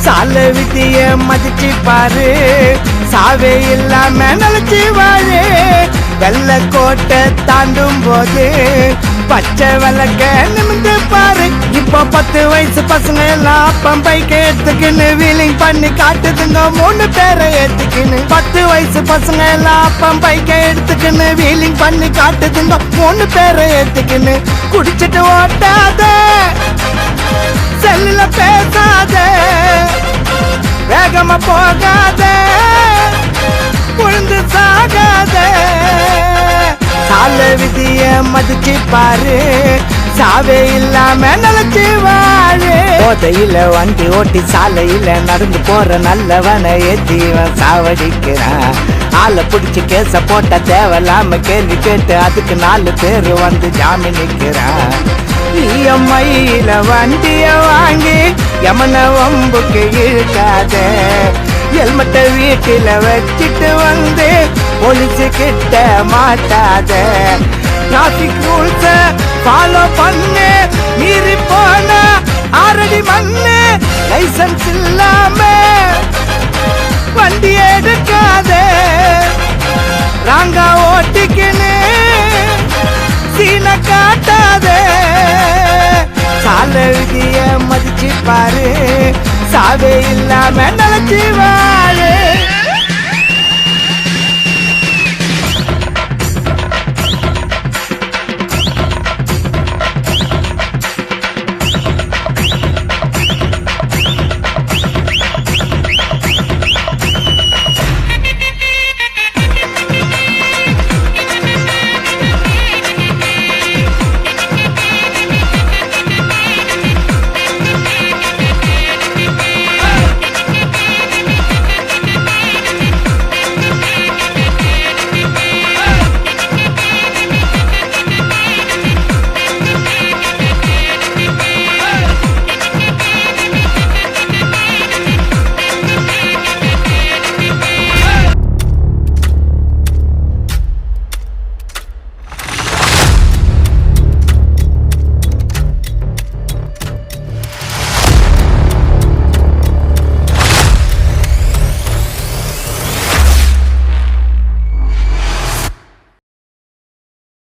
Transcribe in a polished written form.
சால விதிய மதிச்சு பாரு, சாவே இல்லாம நினைச்சு வாழு. வெள்ள கோட்டை தாண்டும் போது பச்சை விளக்க நிமிந்து பாரு. இப்போ 10 வயசு பசங்க எல்லாம் பம்பைக்க எடுத்துக்கின்னு வீலிங் பண்ணி காட்டுதுங்க 3 பேரை ஏத்துக்கின்னு. 10 வயசு பசங்க எல்லாம் பம்பைக்க எடுத்துக்கின்னு வீலிங் பண்ணி காட்டுதுங்க 3 பேரை ஏத்துக்கின்னு. குடிச்சிட்டு ஓட்டாத, செல்லுல பேசாத, வேகமா போகாத, உழுந்து சாகாத. சால விதிய மதிச்சு பாரு, சாவே இல்லாம நினைச்சு வாழு. போதையில வண்டி ஓட்டி சாலையில நடந்து போற நல்லவனை ஏத்திவன் சாவடிக்கிறான். ஆளை பிடிச்சி கேச போட்ட தேவையில்லாம கேள்வி கேட்டு அதுக்கு 4 பேரு வந்து ஜாமீன் நிக்கிறான். EMIல வண்டிய வாங்கி யமன வம்புக்கு இழுக்காத, ஹெல்மெட்டை வீட்டில வச்சிட்டு வந்து போலீஸு கிட்ட மாட்டாத. டிராபிக் ரூல்ஸ ஃபாலோ பண்ணு, மீறி போன 6 அடி மண்ணு. லைசன்ஸ் இல்லாம வண்டி எடுக்காத, ராங்கா ஓட்டிக்கின்னு சீன காட்டாத. சால விதிய மதிச்சு பாரு, சாவே இல்லாம நினைச்சு வாழு.